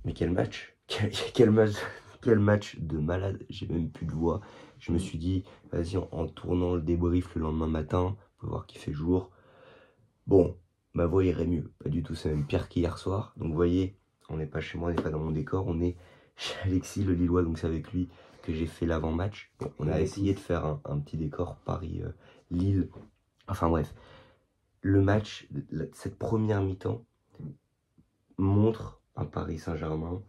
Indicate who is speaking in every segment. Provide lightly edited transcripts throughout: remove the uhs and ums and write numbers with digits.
Speaker 1: Mais quel match! Quel match! Quel match de malade! J'ai même plus de voix. Je me suis dit, vas-y, en tournant le débrief le lendemain matin, on peut voir qu'il fait jour. Bon, ma voix irait mieux. Pas du tout, c'est même pire qu'hier soir. Donc vous voyez, on n'est pas chez moi, on n'est pas dans mon décor, on est chez Alexis, le Lillois, donc c'est avec lui que j'ai fait l'avant-match. Bon, on a essayé de faire un petit décor Paris-Lille. Enfin bref, le match, cette première mi-temps, montre un Paris Saint-Germain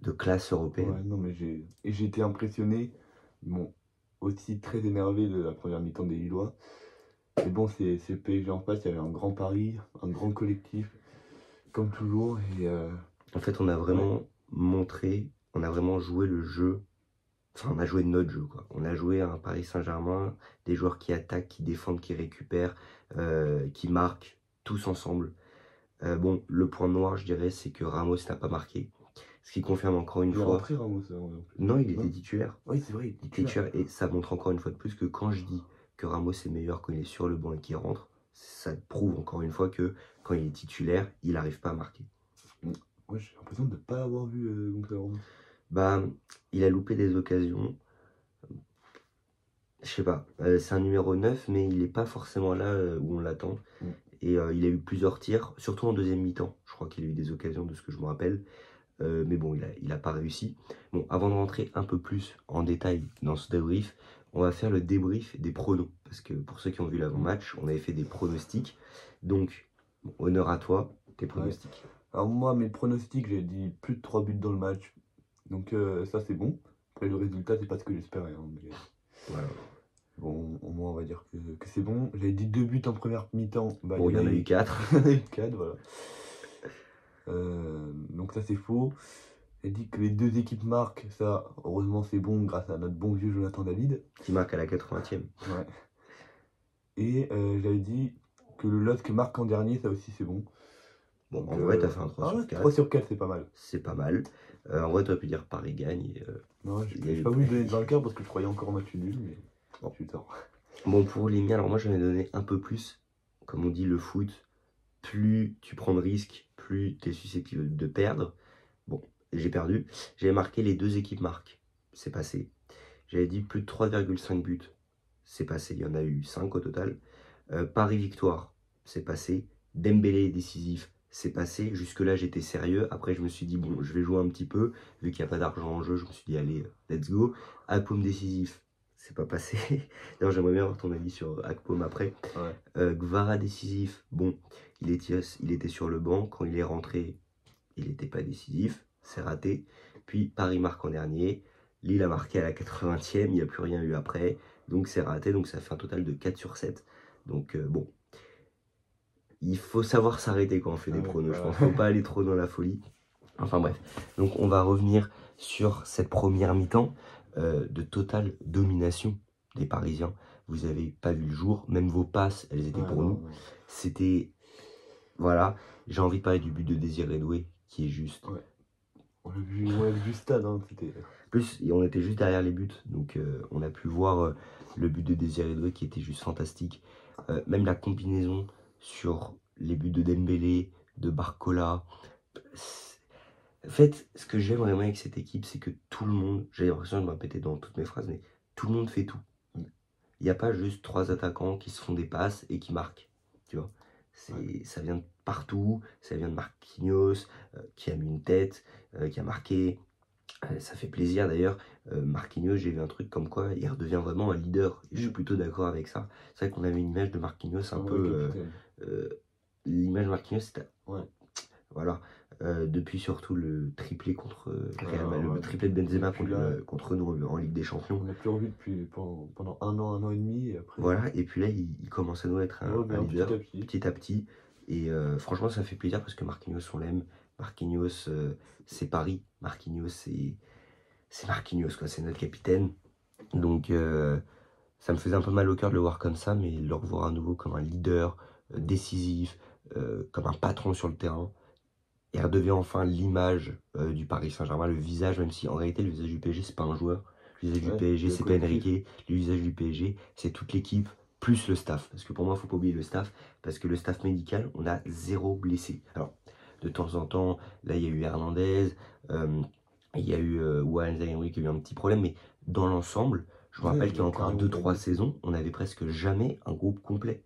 Speaker 1: de classe européenne.
Speaker 2: Ouais, non, mais j'ai été impressionné. Bon, aussi très énervé de la première mi-temps des Lillois. Mais bon, c'est le PSG en face, il y avait un grand Paris, un grand collectif, comme toujours. Et
Speaker 1: En fait, on a vraiment montré, on a vraiment joué le jeu. Enfin, on a joué notre jeu, quoi. On a joué un Paris Saint-Germain, des joueurs qui attaquent, qui défendent, qui récupèrent, qui marquent, tous ensemble. Bon, le point noir, je dirais, c'est que Ramos n'a pas marqué. Ce qui confirme encore une
Speaker 2: il est
Speaker 1: fois...
Speaker 2: rentré, Ramos.
Speaker 1: Non, il était titulaire.
Speaker 2: Oui, c'est vrai, il est
Speaker 1: Titulaire. Et ça montre encore une fois de plus que quand je dis que Ramos est meilleur quand il est sur le banc et qu'il rentre, ça prouve encore une fois que quand il est titulaire, il n'arrive pas à marquer.
Speaker 2: Ouais, j'ai l'impression de ne pas avoir vu Gonzalo Ramos.
Speaker 1: Bah, il a loupé des occasions. Je sais pas, c'est un numéro 9, mais il n'est pas forcément là où on l'attend. Et il a eu plusieurs tirs, surtout en deuxième mi-temps. Je crois qu'il a eu des occasions de ce que je me rappelle. Mais bon, il a pas réussi. Bon, avant de rentrer un peu plus en détail dans ce débrief, on va faire le débrief des pronos. Parce que pour ceux qui ont vu l'avant-match, on avait fait des pronostics. Donc, bon, honneur à toi, tes pronostics.
Speaker 2: Ouais. Alors moi, mes pronostics, j'ai dit plus de 3 buts dans le match. Donc ça, c'est bon. Après, le résultat, c'est pas ce que j'espérais. Hein, mais...
Speaker 1: Voilà.
Speaker 2: Bon, au moins, on va dire que c'est bon. J'avais dit 2 buts en première mi-temps. Bah,
Speaker 1: Bon, il y en a eu 4.
Speaker 2: Il y en a eu 4, voilà. Donc ça, c'est faux. J'ai dit que les deux équipes marquent. Ça, heureusement, c'est bon grâce à notre bon vieux Jonathan David.
Speaker 1: Qui marque à la 80e.
Speaker 2: Ouais. Et j'avais dit que le LOSC marque en dernier. Ça aussi, c'est bon.
Speaker 1: Bon, en vrai, t'as fait un 3 sur 4.
Speaker 2: 3 sur 4, c'est pas mal.
Speaker 1: C'est pas mal. En vrai, t'aurais pu dire Paris gagne.
Speaker 2: Non, j'ai pas voulu donner de vainqueur parce que je croyais encore en match nul, mais bon, j'ai eu tort.
Speaker 1: Bon, pour les miens, alors moi, j'en ai donné un peu plus. Comme on dit, le foot, plus tu prends de risques, plus tu es susceptible de perdre. Bon, j'ai perdu. J'avais marqué les deux équipes marquent. C'est passé. J'avais dit plus de 3,5 buts. C'est passé. Il y en a eu 5 au total. Paris victoire. C'est passé. Dembélé décisif. C'est passé. Jusque-là, j'étais sérieux. Après, je me suis dit, bon, je vais jouer un petit peu. Vu qu'il n'y a pas d'argent en jeu, je me suis dit, allez, let's go. Akpom décisif. C'est pas passé. D'ailleurs, j'aimerais bien avoir ton avis sur Akpom après.
Speaker 2: Ouais.
Speaker 1: Gvara décisif. Bon, il était sur le banc. Quand il est rentré, il n'était pas décisif. C'est raté. Puis Paris marque en dernier. Lille a marqué à la 80e. Il n'y a plus rien eu après. Donc c'est raté. Donc ça fait un total de 4 sur 7. Donc bon. Il faut savoir s'arrêter quand on fait des pronos. Je pense qu'il ne faut pas aller trop dans la folie. Enfin bref. Donc on va revenir sur cette première mi-temps de totale domination des Parisiens. Vous n'avez pas vu le jour. Même vos passes, elles étaient pour nous. C'était... Voilà. J'ai envie de parler du but de Désiré Doué qui est juste...
Speaker 2: Ouais. On a vu du stade. Hein,
Speaker 1: plus, on était juste derrière les buts. Donc on a pu voir le but de Désiré Doué qui était juste fantastique. Même la combinaison sur les buts de Dembélé, de Barcola... En fait, ce que j'aime vraiment avec cette équipe, c'est que tout le monde, j'ai l'impression de me répéter dans toutes mes phrases, mais tout le monde fait tout. Il n'y a pas juste 3 attaquants qui se font des passes et qui marquent, tu vois. Ça vient de partout, ça vient de Marquinhos, qui a mis une tête, qui a marqué. Ça fait plaisir d'ailleurs. Marquinhos, j'ai vu un truc comme quoi il redevient vraiment un leader. Et je suis plutôt d'accord avec ça. C'est vrai qu'on avait une image de Marquinhos un peu... l'image de Marquinhos, c'était...
Speaker 2: Ouais.
Speaker 1: Voilà. Depuis surtout le triplé contre Real Madrid, le triplé de Benzema contre nous en Ligue des Champions.
Speaker 2: On l'a plus revu depuis pendant un an et demi. Et après...
Speaker 1: Voilà, et puis là, il commence à nous être un leader petit à petit. Et franchement, ça fait plaisir parce que Marquinhos, on l'aime. Marquinhos, c'est Paris. Marquinhos, c'est Marquinhos, quoi. C'est notre capitaine. Donc, ça me faisait un peu mal au cœur de le voir comme ça, mais le revoir à nouveau comme un leader décisif, comme un patron sur le terrain. Et redevient enfin l'image du Paris Saint-Germain, le visage, même si en réalité le visage du PSG c'est pas un joueur, le visage du PSG c'est pas Enrique, le visage du PSG c'est toute l'équipe plus le staff, parce que pour moi il faut pas oublier le staff, parce que le staff médical on a 0 blessé. Alors de temps en temps. Là, il y a eu Hernandez, il y a eu Juan Zaïri qui a eu un petit problème, mais dans l'ensemble, je me rappelle qu'il y a encore 2-3 saisons, on avait presque jamais un groupe complet.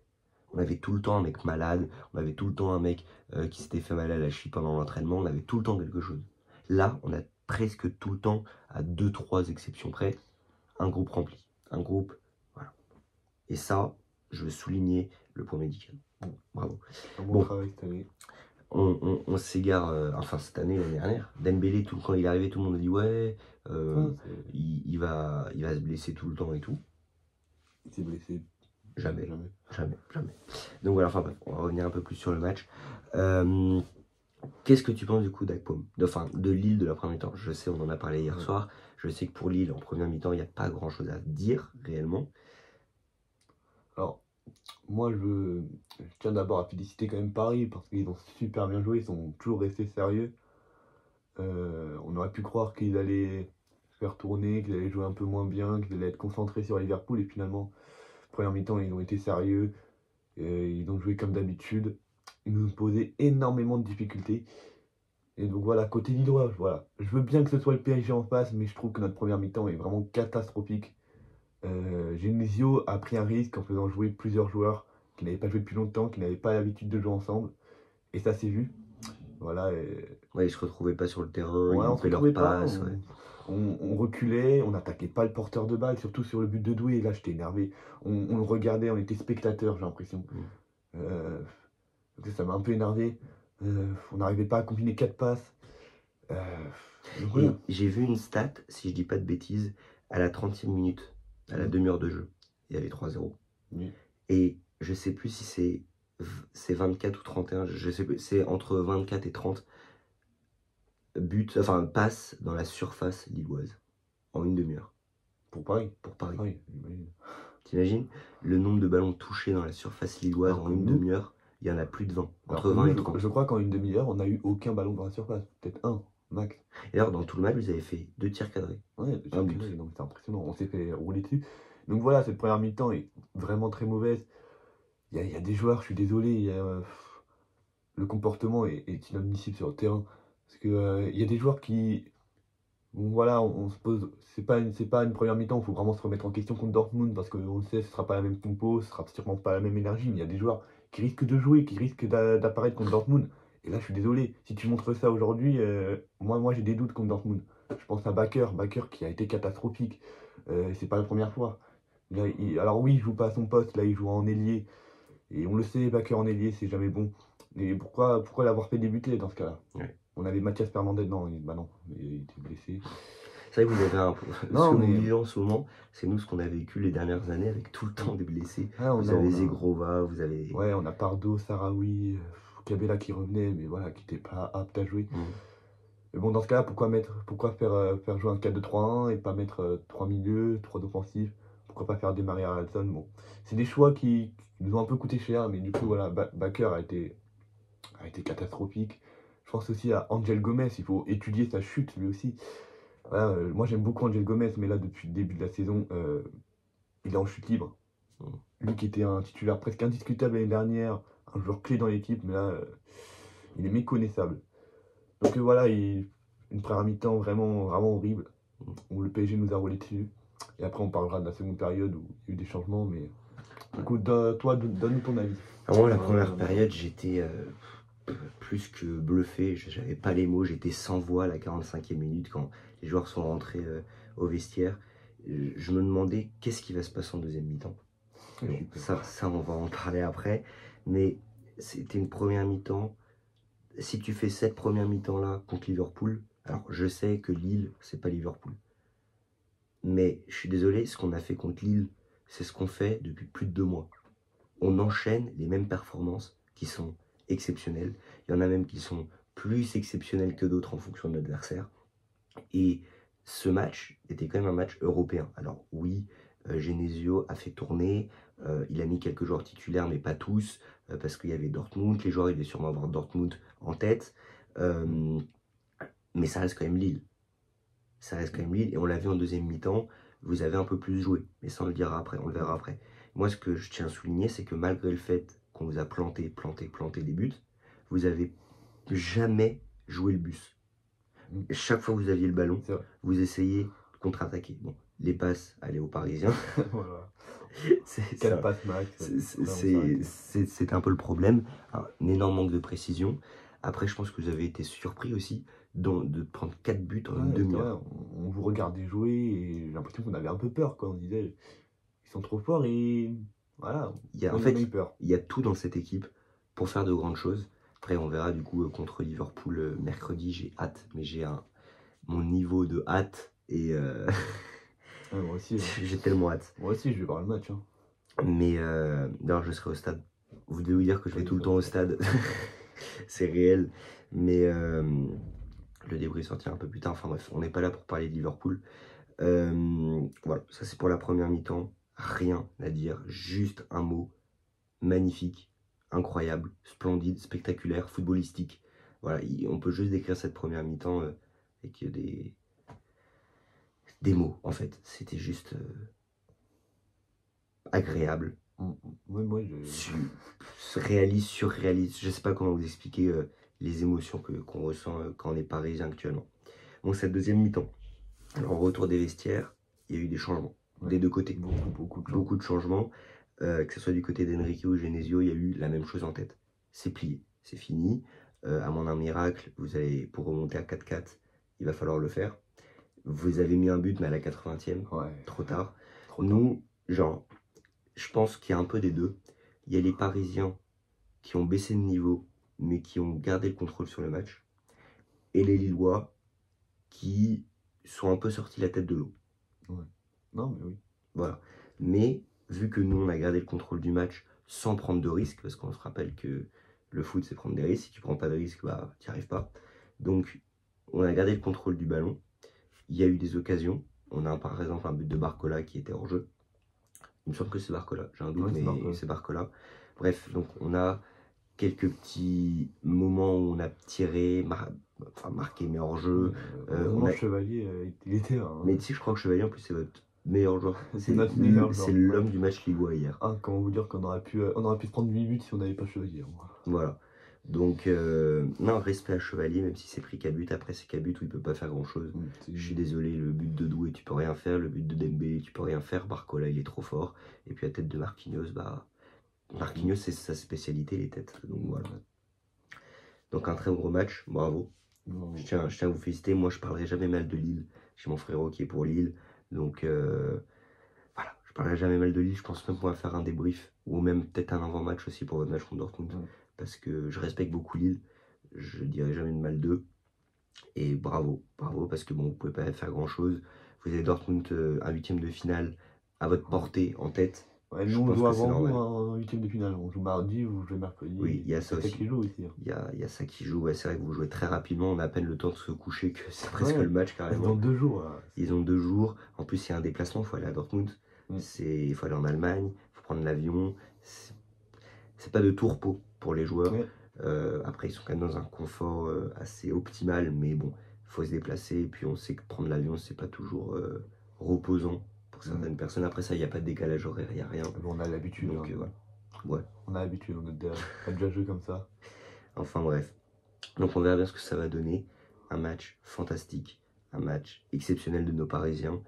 Speaker 1: On avait tout le temps un mec malade, on avait tout le temps un mec qui s'était fait mal à la cheville pendant l'entraînement, on avait tout le temps quelque chose. Là, on a presque tout le temps, à 2-3 exceptions près, un groupe rempli. Un groupe, voilà. Et ça, je veux souligner le point médical. Bravo.
Speaker 2: Un bon travail cette année.
Speaker 1: On s'égare, enfin cette année, l'année dernière. Dembélé, quand il est arrivé, tout le monde a dit ouais, il va se blesser tout le temps et tout.
Speaker 2: Il s'est blessé.
Speaker 1: Jamais. Donc voilà, enfin bref, on va revenir un peu plus sur le match. Qu'est-ce que tu penses du coup d'Akpom, de Lille de la première mi-temps? Je sais, on en a parlé hier soir. Je sais que pour Lille, en première mi-temps, il n'y a pas grand-chose à dire réellement.
Speaker 2: Alors, moi, je tiens d'abord à féliciter quand même Paris parce qu'ils ont super bien joué, ils sont toujours restés sérieux. On aurait pu croire qu'ils allaient se faire tourner, qu'ils allaient jouer un peu moins bien, qu'ils allaient être concentrés sur Liverpool et finalement, première mi-temps, ils ont été sérieux, ils ont joué comme d'habitude, ils nous ont posé énormément de difficultés. Et donc voilà, côté lillois, voilà. Je veux bien que ce soit le PSG en face, mais je trouve que notre première mi-temps est vraiment catastrophique. Genesio a pris un risque en faisant jouer plusieurs joueurs qui n'avaient pas joué depuis longtemps, qui n'avaient pas l'habitude de jouer ensemble. Et ça s'est vu. Voilà.
Speaker 1: Ouais, ils se retrouvaient pas sur le terrain,
Speaker 2: Ouais,
Speaker 1: ils
Speaker 2: on se
Speaker 1: loupaient leur
Speaker 2: retrouvait pas.
Speaker 1: passe. Ouais.
Speaker 2: On reculait, on n'attaquait pas le porteur de balle, surtout sur le but de Doué. Là, j'étais énervé. On le regardait, on était spectateurs, j'ai l'impression. Ça m'a un peu énervé. On n'arrivait pas à combiner 4 passes.
Speaker 1: Et j'ai vu une stat, si je dis pas de bêtises, à la 30e minute, à la demi-heure de jeu, il y avait 3-0.
Speaker 2: Oui.
Speaker 1: Et je sais plus si c'est 24 ou 31, je sais plus, c'est entre 24 et 30 passes dans la surface lilloise en une demi-heure.
Speaker 2: Pour Paris.
Speaker 1: Oui. T'imagines le nombre de ballons touchés dans la surface lilloise en une demi-heure? Il y en a plus de 20, entre 20 et 30.
Speaker 2: Je crois qu'en une demi-heure, on n'a eu aucun ballon dans la surface, peut-être un, max.
Speaker 1: Et alors, dans tout le match, vous avez fait 2 tirs cadrés.
Speaker 2: Ouais, 2 tirs cadrés, donc c'est impressionnant. On s'est fait rouler dessus. Donc voilà, cette première mi-temps est vraiment très mauvaise. Il y a des joueurs, je suis désolé, le comportement est inadmissible sur le terrain. Parce que il y a des joueurs qui. Bon, voilà, on se pose. C'est pas une première mi-temps, il faut vraiment se remettre en question contre Dortmund parce qu'on le sait, ce sera pas la même compo, ce sera sûrement pas la même énergie, mais il y a des joueurs qui risquent de jouer, qui risquent d'apparaître contre Dortmund. Et là, je suis désolé, si tu montres ça aujourd'hui, moi j'ai des doutes contre Dortmund. Je pense à Bakker qui a été catastrophique. C'est pas la première fois. Là, alors oui, il joue pas à son poste, là il joue en ailier. Et on le sait, Bakker en ailier, c'est jamais bon. Et pourquoi l'avoir fait débuter dans ce cas-là? On avait Mathias Fernandez, non, il était blessé.
Speaker 1: C'est vrai que vous avez un peu. Ce que vous vivez en ce moment, c'est nous ce qu'on a vécu les dernières années avec tout le temps des blessés. Vous avez Zegrova, vous avez.
Speaker 2: Ouais, on a Pardo, Sarawi, Cabella qui revenait, mais voilà, qui n'était pas apte à jouer. Mais bon, dans ce cas-là, pourquoi faire jouer un 4-2-3-1 et pas mettre 3 milieux, 3 offensifs? Pourquoi pas faire démarrer Haraldson? Bon, c'est des choix qui nous ont un peu coûté cher, mais du coup, voilà, Bakker a été catastrophique. Je pense aussi à Angel Gomez, il faut étudier sa chute lui aussi. Voilà, moi j'aime beaucoup Angel Gomez, mais là depuis le début de la saison, il est en chute libre. Lui qui était un titulaire presque indiscutable l'année dernière, un joueur clé dans l'équipe, mais là il est méconnaissable. Donc voilà, une première mi-temps vraiment, vraiment horrible, où le PSG nous a roulé dessus. Et après on parlera de la seconde période où il y a eu des changements, mais écoute, toi donne-nous ton avis.
Speaker 1: Moi la première période j'étais plus que bluffé, j'avais pas les mots, j'étais sans voix à la 45e minute quand les joueurs sont rentrés au vestiaire. Je me demandais qu'est-ce qui va se passer en deuxième mi-temps. Bon, ça on va en parler après, mais c'était une première mi-temps. Si tu fais cette première mi-temps là contre Liverpool, alors je sais que Lille c'est pas Liverpool, mais je suis désolé, ce qu'on a fait contre Lille, c'est ce qu'on fait depuis plus de 2 mois. On enchaîne les mêmes performances qui sont exceptionnelles. Il y en a même qui sont plus exceptionnelles que d'autres en fonction de l'adversaire. Et ce match était quand même un match européen. Alors oui, Genesio a fait tourner, il a mis quelques joueurs titulaires, mais pas tous, parce qu'il y avait Dortmund, les joueurs, il devaient sûrement avoir Dortmund en tête, mais ça reste quand même Lille. Ça reste quand même Lille, et on l'a vu en deuxième mi-temps, vous avez un peu plus joué, mais ça on le dira après, on le verra après. Moi, ce que je tiens à souligner, c'est que malgré le fait qu'on vous a planté des buts, vous avez jamais jouer le bus.
Speaker 2: Mm.
Speaker 1: Chaque fois que vous aviez le ballon,
Speaker 2: C'est vrai.
Speaker 1: vous essayez de contre-attaquer. Bon, les passes allaient aux Parisiens.
Speaker 2: Voilà.
Speaker 1: C'est
Speaker 2: 4
Speaker 1: ça.
Speaker 2: passes max.
Speaker 1: C'est un peu le problème. Un énorme manque de précision. Après, je pense que vous avez été surpris aussi de prendre 4 buts en une
Speaker 2: Ouais, c'est vrai,
Speaker 1: demi-heure.
Speaker 2: on vous regardait jouer et j'ai l'impression qu'on avait un peu peur, quoi. On disait, ils sont trop forts et voilà,
Speaker 1: En
Speaker 2: on a
Speaker 1: fait,
Speaker 2: eu peur.
Speaker 1: il y a tout dans cette équipe pour faire de grandes choses. Après, on verra du coup contre Liverpool mercredi. J'ai hâte, mais mon niveau de hâte et
Speaker 2: Ouais, moi aussi, hein.
Speaker 1: j'ai tellement hâte.
Speaker 2: Moi aussi, je vais voir le match, hein.
Speaker 1: Mais d'ailleurs, je serai au stade. Vous devez vous dire que je vais
Speaker 2: Oui,
Speaker 1: tout le
Speaker 2: ça,
Speaker 1: temps au
Speaker 2: ça.
Speaker 1: stade. C'est réel. Mais le débrief sortira un peu plus tard. Enfin bref, on n'est pas là pour parler de Liverpool. Voilà, ça c'est pour la première mi-temps. Rien à dire, juste un mot. Magnifique, incroyable, splendide, spectaculaire, footballistique. Voilà, on peut juste décrire cette première mi-temps avec des mots en fait. C'était juste agréable,
Speaker 2: Moi,
Speaker 1: réaliste, surréaliste. Je sais pas comment vous expliquer les émotions qu'on ressent quand on est parisien actuellement. Donc cette deuxième mi-temps, alors au retour des vestiaires, il y a eu des changements des deux côtés.
Speaker 2: beaucoup
Speaker 1: De changements. Que ce soit du côté d'Enrique ou Genesio, il y a eu la même chose en tête. C'est plié, c'est fini. À moins d'un miracle, pour remonter à 4-4, il va falloir le faire. Vous avez mis un but, mais à la 80e,
Speaker 2: Ouais.
Speaker 1: trop tard.
Speaker 2: Trop
Speaker 1: Nous, genre, je pense qu'il y a un peu des deux. Il y a les Parisiens qui ont baissé de niveau, mais qui ont gardé le contrôle sur le match. Et les Lillois qui sont un peu sortis la tête de l'eau.
Speaker 2: Ouais. Non, mais oui.
Speaker 1: Voilà. Mais vu que nous, on a gardé le contrôle du match sans prendre de risques, parce qu'on se rappelle que le foot, c'est prendre des risques. Si tu prends pas de risques, bah, tu n'y arrives pas. Donc, on a gardé le contrôle du ballon. Il y a eu des occasions. On a par exemple un but de Barcola qui était hors jeu. Il me semble que c'est Barcola. J'ai un doute,
Speaker 2: Ouais,
Speaker 1: mais c'est Barcola. Bref, donc on a quelques petits moments où on a tiré, marqué, mais hors jeu.
Speaker 2: On a Chevalier, il était là, hein.
Speaker 1: Mais tu sais, je crois que Chevalier, en plus, c'est votre meilleur joueur.
Speaker 2: C'est notre meilleur joueur.
Speaker 1: C'est l'homme du match Ligue hier.
Speaker 2: Ah, comment vous dire qu'on aurait pu se prendre 8 buts si on n'avait pas Chevalier, hein.
Speaker 1: Voilà. Donc, non, respect à Chevalier, même si c'est pris qu'à but. Après, c'est qu'à but où il peut pas faire grand chose. Je suis désolé, le but de Doué, tu peux rien faire. Le but de Dembélé, tu peux rien faire. Barcola, il est trop fort. Et puis, la tête de Marquinhos, bah. Marquinhos, c'est sa spécialité, les têtes. Donc, voilà. Donc, un très gros match. Bravo. Je tiens à vous féliciter. Moi, je parlerai jamais mal de Lille. J'ai mon frérot qui est pour Lille. Donc, voilà. Je parlerai jamais mal de Lille. Je pense même qu'on va faire un débrief. Ou même peut-être un avant-match aussi pour votre match contre Dortmund. Parce que je respecte beaucoup Lille. Je dirai jamais de mal d'eux. Et bravo. Bravo. Parce que bon, vous pouvez pas faire grand-chose. Vous avez Dortmund un 8e de finale à votre portée, en tête.
Speaker 2: Ouais, nous, on joue avant vous en 8e de finale. On joue mardi, vous jouez mercredi.
Speaker 1: Oui, il y a ça aussi.
Speaker 2: C'est ça qui joue aussi.
Speaker 1: Il y a ça qui joue. Ouais, c'est vrai que vous jouez très rapidement. On a à peine le temps de se coucher que c'est presque le match carrément.
Speaker 2: Ils ont 2 jours. Là.
Speaker 1: Ils ont 2 jours. En plus, il y a un déplacement. Il faut aller à Dortmund. Il faut aller en Allemagne. Il faut prendre l'avion. C'est pas de tout repos pour les joueurs. Après, ils sont quand même dans un confort assez optimal. Mais bon, il faut se déplacer. Et puis, on sait que prendre l'avion, c'est pas toujours reposant pour certaines personnes. Après ça, il n'y a pas de décalage horaire, il n'y a rien.
Speaker 2: Bon, on a l'habitude.
Speaker 1: Donc, voilà. Ouais.
Speaker 2: On a l'habitude, on a déjà joué comme ça.
Speaker 1: Enfin bref. Donc on verra bien ce que ça va donner. Un match fantastique, un match exceptionnel de nos Parisiens.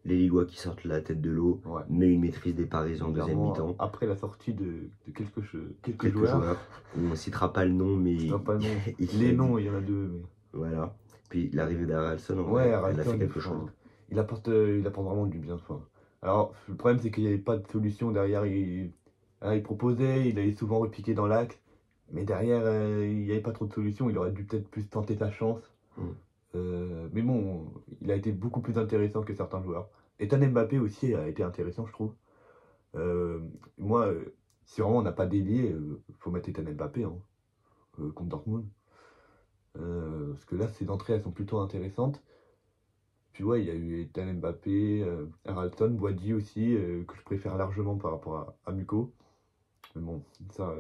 Speaker 1: Les Lillois qui sortent la tête de l'eau, mais une maîtrise des Parisiens en deuxième mi-temps.
Speaker 2: Après la sortie de quelques joueurs.
Speaker 1: On ne citera pas le nom, mais...
Speaker 2: Les noms, il y en a 2. Mais...
Speaker 1: Voilà. Puis l'arrivée d'Aralson, elle a fait quelque chose.
Speaker 2: Il apporte vraiment du bien. Enfin. Alors, le problème, c'est qu'il n'y avait pas de solution derrière. Il proposait, il allait souvent repiquer dans l'axe. Mais derrière, il n'y avait pas trop de solution. Il aurait dû peut-être plus tenter sa chance. Mais bon, il a été beaucoup plus intéressant que certains joueurs. Ethan Mbappé aussi a été intéressant, je trouve. Moi, si vraiment on n'a pas d'ailier, il faut mettre Ethan Mbappé contre Dortmund. Parce que là, ses entrées, elles sont plutôt intéressantes. Puis ouais, il y a eu Ethan Mbappé, Haralson, Boadi aussi, que je préfère largement par rapport à Muko. Mais bon, ça,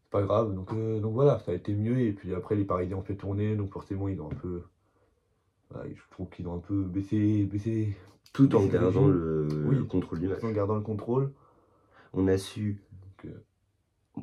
Speaker 2: c'est pas grave. Donc voilà, ça a été mieux. Et puis après, les Parisiens ont fait tourner, donc forcément, ils ont un peu... je trouve qu'ils ont un peu baissé
Speaker 1: tout en gardant le contrôle du match.
Speaker 2: Tout en gardant le contrôle.
Speaker 1: On a su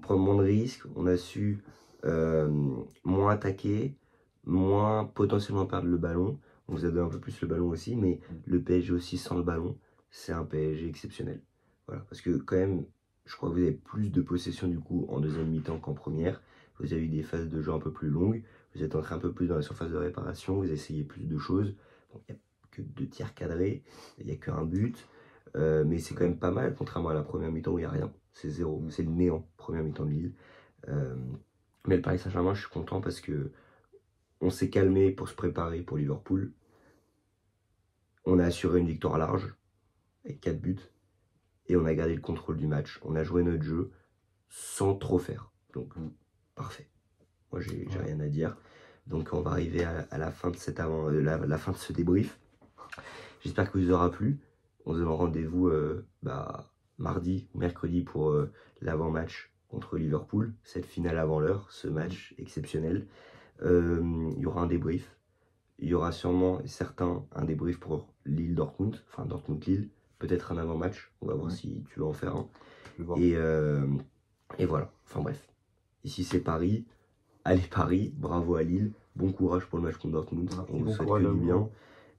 Speaker 1: prendre moins de risques, on a su moins attaquer, moins potentiellement perdre le ballon. On vous a donné un peu plus le ballon aussi, mais le PSG aussi sans le ballon, c'est un PSG exceptionnel. Voilà, parce que quand même, je crois que vous avez plus de possession du coup en deuxième mi-temps qu'en première. Vous avez eu des phases de jeu un peu plus longues, vous êtes entré un peu plus dans la surface de réparation, vous essayez plus de choses. Bon, il n'y a que 2 tirs cadrés, il n'y a qu'un but, mais c'est quand même pas mal, contrairement à la première mi-temps où il n'y a rien. C'est zéro, c'est le néant, première mi-temps de Lille. Mais le Paris Saint-Germain, je suis content parce que on s'est calmé pour se préparer pour Liverpool. On a assuré une victoire large, avec 4 buts, et on a gardé le contrôle du match. On a joué notre jeu sans trop faire. Donc, parfait. Moi, j'ai rien à dire. Donc, on va arriver à la fin de la fin de ce débrief. J'espère que vous aura plu. On se donne rendez-vous mardi ou mercredi pour l'avant-match contre Liverpool. Cette finale avant l'heure, ce match exceptionnel. Il y aura un débrief. Il y aura sûrement un débrief pour Lille-Dortmund, enfin Dortmund-Lille, peut-être un avant-match, on va voir si tu veux en faire un. Et voilà, enfin bref. Ici c'est Paris, allez Paris, bravo à Lille, bon courage pour le match contre Dortmund, on vous souhaite que du bien.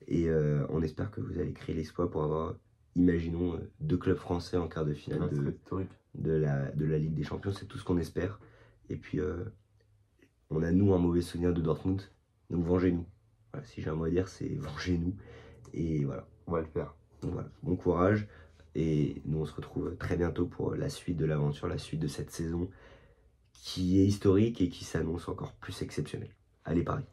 Speaker 1: Et on espère que vous allez créer l'exploit pour avoir, imaginons, 2 clubs français en quart de finale de la Ligue des Champions, c'est tout ce qu'on espère. Et puis on a nous un mauvais souvenir de Dortmund, donc vengez-nous. Voilà, si j'ai un mot à dire, c'est vengez-nous. Et voilà.
Speaker 2: On va le faire.
Speaker 1: Donc voilà, bon courage. Et nous, on se retrouve très bientôt pour la suite de l'aventure, la suite de cette saison qui est historique et qui s'annonce encore plus exceptionnelle. Allez, Paris.